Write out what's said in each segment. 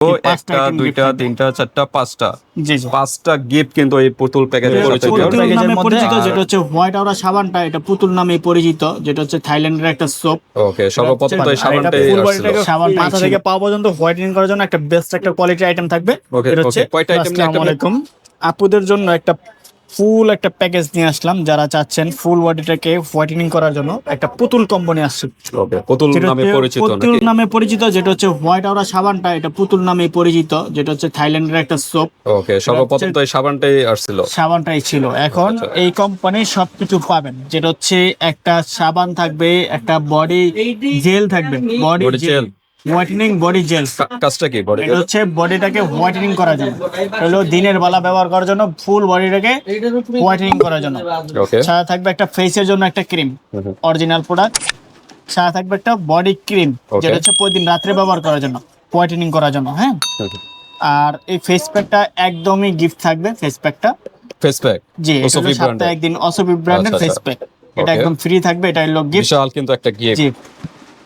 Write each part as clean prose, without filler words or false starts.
একটা দুইটা তিনটা চারটা পাঁচটা জি জি পাঁচটা গিফট কিন্তু এই পুতুল প্যাকেজের সাথে পুতুল দেওয়া হবে। নামে পরিচিত, যেটা হচ্ছে হোয়াইট আওরা সাবানটা, এটা পুতুল নামে পরিচিত, যেটা হচ্ছে থাইল্যান্ডের একটা সোপ। ওকে, সর্বপ্রথম তো এই সাবানটাই আসছিল। সাবান মাথা থেকে পা পর্যন্ত হোয়াইটেনিং করার জন্য একটা বেস্ট একটা কোয়ালিটি আইটেম থাকবে। ওকে এটা হচ্ছে ওকে, কয়টা আইটেম নিয়ে আসসালামু একটা আলাইকুম, আপুদের জন্য একটা ফুল একটা প্যাকেজ নিয়ে আসলাম। যারা চাচ্ছেন ফুল বডিটাকে হোয়াইটেনিং করার জন্য একটা পুতুল কোম্পানি আসছে, ওকে, পুতুল যেটা নামে হচ্ছে পরিচিত পুতুল নাকি? নামে পরিচিত, যেটা হচ্ছে হোয়াইট আওরা সাবানটা, এটা পুতুল নামে পরিচিত, যেটা হচ্ছে থাইল্যান্ডের একটা সোপ। ওকে, সর্বপ্রথম তো এই সাবানটাই আসছিল। সাবানটাই ছিল। এখন আচ্ছা। এই কোম্পানির সবকিছু পাবেন, যেটা হচ্ছে একটা সাবান থাকবে, একটা বডি জেল থাকবে, body gel, whitening body gel. কাজটা কি বডি এটা হচ্ছে বডিটাকে হোয়াইটেনিং করার জন্য, হলো দিনের বেলা ব্যবহার করার জন্য, ফুল বডিটাকে হোয়াইটেনিং করার জন্য। ওকে, সাথে থাকবে একটা ফেসের জন্য একটা ক্রিম, অরিজিনাল প্রোডাক্ট। সাথে থাকবে একটা বডি ক্রিম, Okay. যেটা হচ্ছে প্রতিদিন রাত্রে ব্যবহার করার জন্য, হোয়াইটেনিং করার জন্য। হ্যাঁ, আর এই ফেস প্যাকটা একদমই গিফট থাকবে। ফেস প্যাকটা ফেস প্যাক জি, এটা ওসফি হলো সপ্তাহে ব্র্যান্ডের। একদিন অসবি ব্র্যান্ডের আচ্ছা, ফেস আচ্ছা। প্যাক। এটা Okay. একদম ফ্রি থাকবে, এটা হলো গিফট। বিশাল কিন্তু একটা গিফট। জি,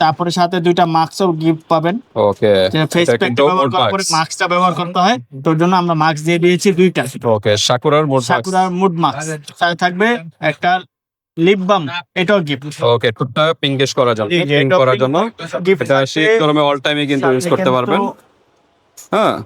তারপরে সাথে দুইটা মাস্কও গিফট পাবেন। ওকে, ফেস এটা প্যাকটা কিন্তু ব্যবহার করার পরে মাস্কটা ব্যবহার করতে হয়, তোর জন্য আমরা মাস্ক দিয়ে দিয়েছি দুইটা। ওকে, সাকুরার মোড সাকুরার মুড মাস্ক। সাথে থাকবে একটা লিপ বাম, এটাও গিফট। ওকে, টুকটা পিঙ্কিশ করার জন্য, জি, জি, পিঙ্ক এটা করার জন্য gift এটা শীত গরমে অল টাইমে কিন্তু ইউজ করতে পারবেন। হ্যাঁ,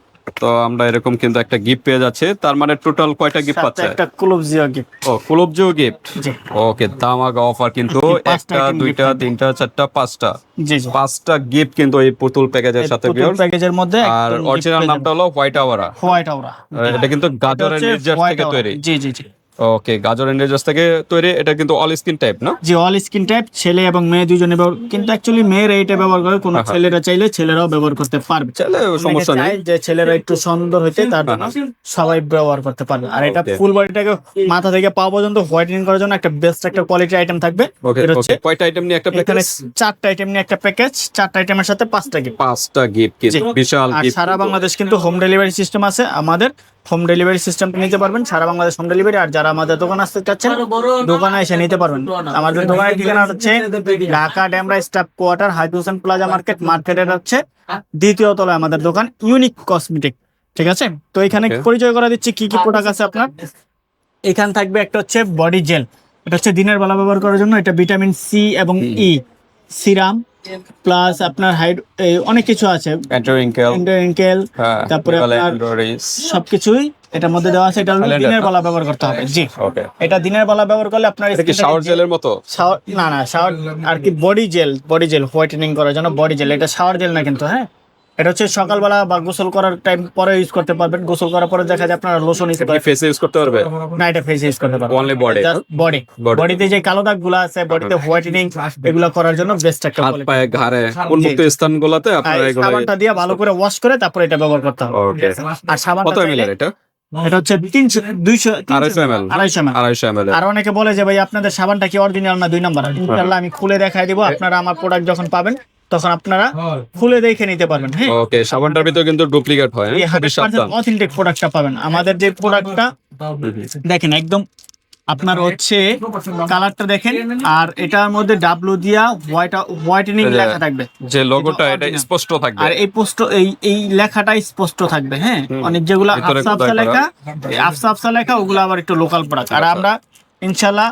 তো আমরা এরকম কিন্তু একটা গিফট পেয়ে যাচ্ছে। তার মানে টোটাল কয়টা গিফট সাথে পাচ্ছে? একটা কুলুপজিও গিফট। ও, কুলুপজিও গিফট। জি ওকে, দামাগা অফার কিন্তু পাঁচটা একটা item দুইটা gift তিনটা চারটা পাঁচটা জি জি, পাঁচটা গিফট কিন্তু এই পুতুল প্যাকেজের সাথে viewers। প্যাকেজের মধ্যে আর অরিজিনাল নামটা হলো হোয়াইট আওয়ারা। হোয়াইট আওরা। এটা কিন্তু গাজরের নির্যাস থেকে তৈরি। জি জি জি ওকে, গাজরের নির্যাস থেকে তৈরি। এটা কিন্তু অল স্কিন টাইপ না? জি, অল স্কিন টাইপ, ছেলে এবং মেয়ে দুজনে ব্যবহার, কিন্তু অ্যাকচুয়ালি মেয়েরা এটা ব্যবহার করে, কোনো ছেলেরা চাইলে ছেলেরাও ব্যবহার করতে পারবে। চলে, সমস্যা অনেকে নেই। চায় যে ছেলেরা একটু সুন্দর হইতে, তার জন্য সবাই ব্যবহার করতে পারবে। আর এটা Okay. ফুল বডিটাকে মাথা থেকে পা পর্যন্ত হোয়াইটেনিং করার জন্য একটা বেস্ট একটা কোয়ালিটি আইটেম থাকবে। ওকে এটা ওকে, হচ্ছে কয়টা আইটেম নিয়ে একটা এখানে প্যাকেজ? চারটা আইটেম নিয়ে একটা প্যাকেজ, চারটা আইটেমের সাথে পাঁচটা গিফট। পাঁচটা গিফট, জি। কিন্তু বিশাল আর গিফট। সারা বাংলাদেশ কিন্তু হোম ডেলিভারি সিস্টেম আছে আমাদের। হোম ডেলিভারি সিস্টেমটা নিতে পারবেন, সারা বাংলাদেশ হোম ডেলিভারি। আর যারা আমাদের দোকান আসতে চাচ্ছেন, দোকানে এসে নিতে পারবেন। আমাদের দোকানের ঠিকানা হচ্ছে Dhaka Demra staff quarter, Haid Hossain plaza market, মার্কেটের হচ্ছে দ্বিতীয় তলায় আমাদের দোকান, ইউনিক কসমেটিক। ঠিক আছে, তো এখানে Okay. পরিচয় করা দিচ্ছি কি কি প্রোডাক্ট আছে আপনার। এখানে থাকবে একটা হচ্ছে বডি জেল, এটা হচ্ছে দিনের বেলা ব্যবহার করার জন্য। এটা ভিটামিন সি এবং ই সিরাম, প্লাস আপনার অনেক কিছু আছে, অ্যান্টিরিঙ্কেল, অ্যান্টিরিঙ্কেল, হ্যাঁ, তারপরে আপনার অ্যান্ডোরিস। সবকিছুই এটার মধ্যে দেওয়া আছে। এটা হলো Calendar দিনের না? বেলা ব্যবহার করতে হবে। জি, ওকে, এটা দিনের বেলা ব্যবহার করলে আপনার এটা কি skin টাকে শাওয়ার জেলের মতো? না না, শাওয়ার আর কি, বডি জেল হোয়াইটেনিং করার জন্য বডি জেল। এটা শাওয়ার জেল না কিন্তু। হ্যাঁ, এটা হচ্ছে সকালবেলা বা গোসল করার টাইম পরে ইউজ করতে পারবেন। গোসল করার পরে দেখা যায় আপনারা লোশন ইউজ এটা কি করেন, ফেসে ইউজ করতে পারবে? না এটা ফেস ইউজ করতে পারবেন। Only body? Body, Body. বডিতে যে কালো দাগ গুলো আছে, বডিতে হোয়াইটেনিং, এগুলো করার জন্য বেস্ট একটা হাত quality। পায়ে ঘাড়ে উন্মুক্ত স্থানগুলোতে আর আপনারা এই এগুলো। সাবানটা দিয়ে ভালো করে ওয়াশ করে তারপরে এটা ব্যবহার করতে হবে। ওকে, আর সাবানটা কত ml এর এটা? এটা হচ্ছে 300 200 250 ml। 250 ml। 250 ml। আর অনেকে বলে যে ভাই আপনাদের সাবানটা কি অরিজিনাল না 2 নাম্বার। ইনশাআল্লাহ আমি খুলে দেখাই দিব, আপনারা আমার প্রোডাক্ট যখন পাবেন তখন আপনারা খুলে দেখে নিতে পারবেন। হ্যাঁ, ওকে, সাবানটার ভিতরে কিন্তু ডুপ্লিকেট হয়, এই খুবই সাবধান। 100% অথেন্টিক প্রোডাক্টটা পাবেন। আমাদের যে প্রোডাক্টটা দেখেন, একদম আপনার হচ্ছে কালারটা দেখেন, আর এটার মধ্যে ডাব্লু দিয়া হোয়াইটেনিং লেখা থাকবে। যে লোগোটা, এটা original। স্পষ্ট থাকবে। আর এই পোস্ট এই লেখাটাই স্পষ্ট থাকবে। হ্যাঁ, অনেক যেগুলো ভিতরে আফসা খোদাই করা। লেখা, এই আফসা লেখা, ওগুলো আবার একটু লোকাল প্রোডাক্ট। আর আমরা ইনশাআল্লাহ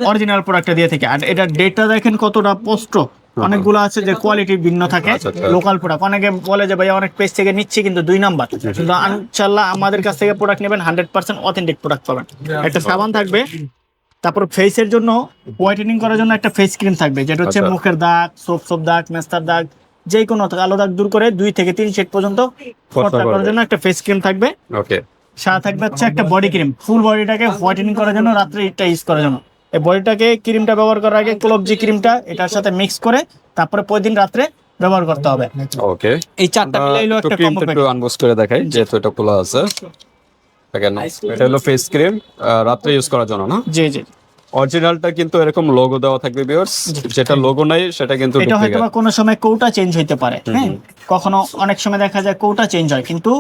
অরিজিনাল প্রোডাক্টটা দিয়ে থাকি। আর এটা ডেটটা দেখেন কতটা স্পষ্ট। অনেকগুলো আছে যে কোয়ালিটি ভিন্ন থাকে, আচ্ছা, আচ্ছা। Local product. অনেকে বলে যে ভাই অনেক পেজ থেকে নিচ্ছি কিন্তু 2 নাম্বার, কিন্তু ইনশাআল্লাহ আমাদের কাছ থেকে প্রোডাক্ট নেবেন 100% অথেন্টিক প্রোডাক্ট পাবেন। একটা সাবান থাকবে, তারপর ফেসের জন্য হোয়াইটেনিং করার জন্য একটা ফেস ক্রিম থাকবে, যেটা হচ্ছে আচ্ছা। মুখের দাগ, সোপ দাগ, মেস্তার দাগ, যে কোনো কালো দাগ দূর করে 2 থেকে 3 শেড পর্যন্ত ফর্সা করার করবে। জন্য একটা ফেস ক্রিম থাকবে। ওকে, সাথে থাকবে হচ্ছে একটা বডি ক্রিম, ফুল বডিটাকে হোয়াইটেনিং করার জন্য, রাত্রে এটা ইউজ করার জন্য। এই বডিটাকে ক্রিমটা ব্যবহার করার আগে ক্লোবজি ক্রিমটা এটার সাথে মিক্স করে তারপরে প্রতিদিন রাত্রে ব্যবহার করতে হবে। ওকে, এই চারটা মিলে হলো একটা কম্বো একটু প্যাক। আনবক্স করে দেখাই, যেহেতু এটা খোলা আছে। দেখেন, এটা হলো ফেস ক্রিম, রাত্রে ইউজ করার জন্য না? জি জি, অরিজিনালটা কিন্তু এরকম লোগো দেওয়া থাকবে ভিউয়ার্স, যেটা লোগো নাই সেটা কিন্তু এটা হয়তো ডুপ্লিকেট। বা কোনো সময় কৌটা চেঞ্জ হইতে পারে। হ্যাঁ, কখনো অনেক সময় দেখা যায় কৌটা চেঞ্জ হয়, কিন্তু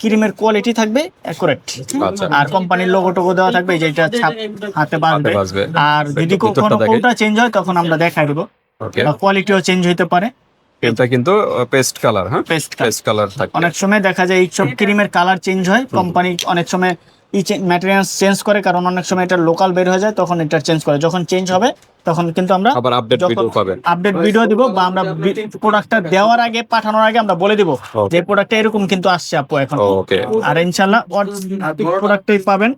ক্রিমের কোয়ালিটি থাকবে অ্যাকুরেট। আচ্ছা। আর কোম্পানির লোগো টোগো দেওয়া থাকবে, যেটা ছাপ হাতে বাজবে। বাজবে। আর যদি ভিতরটা কোনো দেখাই। কৌটা চেঞ্জ হয় তখন আমরা দেখাই দেবো, ওকে, কোয়ালিটিও চেঞ্জ হইতে পারে। এটা কিন্তু পেস্ট কালার, হ্যাঁ Paste colour। পেস্ট কালার থাকে। অনেক সময় দেখা যায় এইসব ক্রিমের কালার চেঞ্জ হয়, কোম্পানি অনেক সময় ম্যাটেরিয়ালস চেঞ্জ করে, কারণ অনেক সময় এটা লোকাল বের হয়ে যায়, তখন এটা চেঞ্জ করে। যখন চেঞ্জ হবে তখন কিন্তু আমরা আবার আপডেট ভিডিও পাবেন। আপডেট ভিডিও দিব, বা আমরা প্রোডাক্টটা দেওয়ার আগে, পাঠানোর আগে আমরা বলে দিব যে প্রোডাক্টটা এরকম কিন্তু আসছে আপু এখন। ওকে, আর ইনশাআল্লাহ প্রোডাক্টটাই পাবেন,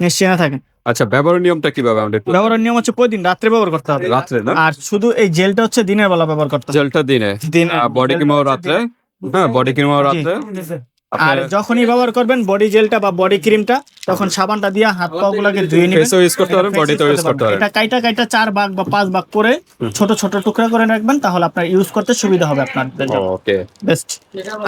নিশ্চিন্ত থাকেন। আচ্ছা ব্যবহারের নিয়মটা কিভাবে আমাদের? ব্যবহারের নিয়ম হচ্ছে প্রতিদিন রাত্রে ব্যবহার করতে হবে, রাত্রে না? আর শুধু এই জেলটা হচ্ছে দিনের বেলা ব্যবহার করতে হবে। জেলটা দিনে, বডি ক্রিমও রাত্রে। হ্যাঁ, বডি ক্রিমও রাত্রে। আর যখনই ব্যবহার করবেন বডি জেলটা বা বডি ক্রিমটা, তখন সাবানটা দিয়ে হাত পা গুলাকে ধুয়ে নেবেন। ফেসও ইউজ করতে পারেন, বডিতেও ইউজ করতে পারেন। এটা কাইটা 4 ভাগ বা 5 ভাগ করে ছোট ছোট টুকরা করে রাখবেন, তাহলে আপনার ইউজ করতে সুবিধা হবে আপনার। ওকে, বেস্ট।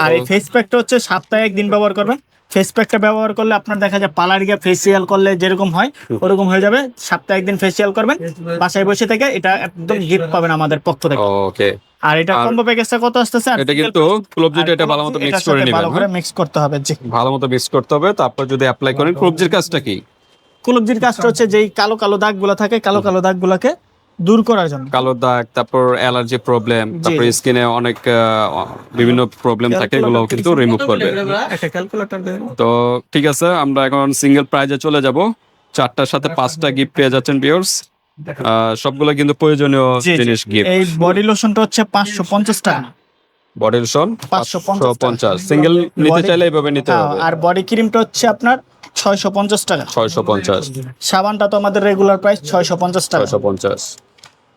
আর এই ফেস প্যাকটা হচ্ছে সপ্তাহে একদিন ব্যবহার করবেন। ফেস প্যাকটা ব্যবহার করলে আপনার দেখা যায় পার্লার গিয়ে ফেসিয়াল করলে যেরকম হয় ওরকম হয়ে যাবে। সপ্তাহে একদিন ফেসিয়াল করবেন, বাসায় বসে থেকে এটা একদম গিফট পাবেন আমাদের পক্ষ থেকে। ওকে। আর এটা কম্বো প্যাকেজটা কত আসতেছে? এটা কিন্তু ক্লোবজিটা এটা ভালো মতো মিক্স করে নেবেন, ভালো করে মিক্স করতে হবে। জি, ভালো মতো মিক্স করতে হবে, তারপর যদি অ্যাপ্লাই করেন। ক্লোবজির কাজটা কি? কুলুবজির কাজটা হচ্ছে যেই কালো কালো দাগগুলো থাকে, কালো কালো দাগগুলোকে দূর করার জন্য। কালো দাগ, তারপর অ্যালার্জি প্রবলেম, তারপর স্কিনে অনেক বিভিন্ন প্রবলেম থাকে, এগুলো কিন্তু রিমুভ করবে। একটা ক্যালকুলেটর দেন। তো ঠিক আছে, আমরা এখন সিঙ্গেল প্রাইজে চলে যাব। 4টার সাথে 5টা গিফট পেয়ে যাচ্ছেন ভিউয়ার্স। সবগুলো কিন্তু প্রয়োজনীয় জিনিস গিফট। এই বডি লোশনটা হচ্ছে 550 টাকা। বডি লোশন 550, সিঙ্গেল নিতে চাইলে এইভাবে নিতে হবে। আর বডি ক্রিমটা হচ্ছে আপনার 650 টাকা। 650। সাবানটা তো আমাদের রেগুলার প্রাইস 650 টাকা। 650।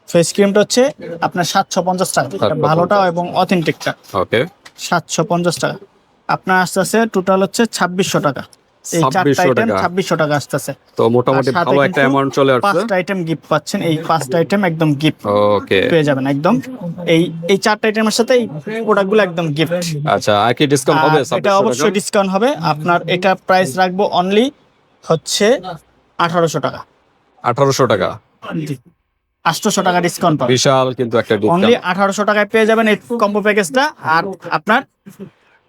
ফেস ক্রিমটা হচ্ছে আপনার 750 টাকা, এটা ভালোটা এবং অথেন্টিকটা। ওকে, 750 টাকা। আপনার আসতেছে টোটাল হচ্ছে 2600 টাকা। এই 4টা 2600 আইটেম টাকা। 2600 টাকা আসতেছে। তো মোটামুটি আর সাথে ভালো একটা কিন্তু অ্যামাউন্ট চলে আসছে। 5টা আইটেম গিফট পাচ্ছেন। এই 5টা আইটেম একদম গিফট ওকে, পেয়ে যাবেন একদম। এই 4টা আইটেমের সাথে এই প্রোডাক্টগুলো একদম গিফট। আচ্ছা, আর কি ডিসকাউন্ট হবে? এটা অবশ্যই ডিসকাউন্ট হবে। আপনার এটা প্রাইস রাখবো অনলি হচ্ছে 1800 টাকা। 1800 টাকা। 800 টাকা ডিসকাউন্ট পাবেন। বিশাল কিন্তু একটা অনলি ডিসকাউন্ট। 1800 টাকায় পেয়ে যাবেন এই কম্বো প্যাকেজটা। আর আপনার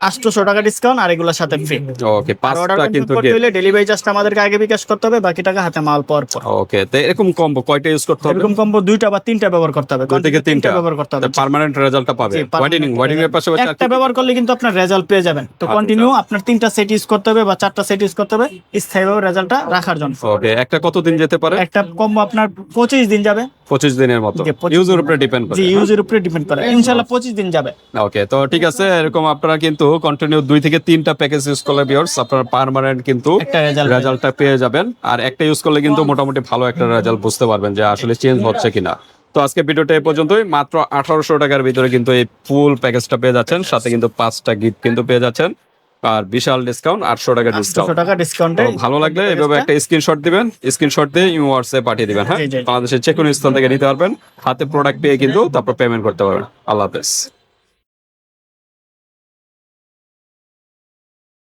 800 টাকা ডিসকাউন্ট, আর এগুলোর সাথে ফ্রি। ওকে, অর্ডার 5টা কিন্তু করতে হলে ডেলিভারি চার্জটা আমাদেরকে আগে বিকাশ করতে হবে, বাকি টাকা হাতে মাল পাওয়ার পর। ওকে, তো এরকম কম্বো কয়টা ইউজ করতে হবে? এরকম কম্বো 2টা বা 3টা ব্যবহার করতে হবে। 2 থেকে 3টা ব্যবহার করতে হবে। পার্মানেন্ট রেজাল্টটা পাবে। জি, permanent ওয়াইডিং এর পাশাপাশি একটা ব্যবহার করলে কিন্তু আপনার রেজাল্ট পেয়ে যাবেন। তো কন্টিনিউ আপনার 3টা সেট ইউজ করতে হবে বা 4টা সেট ইউজ করতে হবে স্থায়ীভাবে রেজাল্টটা রাখার জন্য। ওকে, একটা কতদিন যেতে পারে? একটা কম্বো আপনার 25 দিন যাবে। 25 দিনের মতো। জি, 25 ইউজের উপরে ডিপেন্ড করে। জি, ইউজের উপরে ডিপেন্ড করে। ইনশাআল্লাহ 25 দিন যাবে। ওকে, তো ঠিক আছে, এরকম আপনারা কিন্তু কন্টিনিউ 2 থেকে 3টা প্যাকেজ ইউজ করলে ভিউয়ার্স আপনারা পার্মানেন্ট কিন্তু একটা রেজাল্টটা পেয়ে যাবেন। আর একটা ইউজ করলে কিন্তু মোটামুটি ভালো একটা রেজাল্ট বুঝতে পারবেন যে আসলে চেঞ্জ হচ্ছে কিনা। তো আজকে ভিডিওটা এই পর্যন্তই। মাত্র 1800 টাকার ভিতরে কিন্তু এই ফুল প্যাকেজটা পেয়ে যাচ্ছেন, সাথে কিন্তু 5টা গিফট কিন্তু পেয়ে যাচ্ছেন, আর বিশাল ডিসকাউন্ট 800 টাকা 800 ডিসকাউন্ট। টাকা ডিসকাউন্টে ভালো লাগলে এভাবে একটা স্ক্রিনশট দিবেন, স্ক্রিনশট দিয়ে হোয়াটসঅ্যাপে পাঠিয়ে দিবেন। হ্যাঁ, জি, জি। বাংলাদেশের যে কোনো স্থান থেকে নিতে পারবেন, হাতে প্রোডাক্ট পেয়ে কিন্তু তারপর পেমেন্ট করতে পারবেন। আল্লাহ হাফেজ।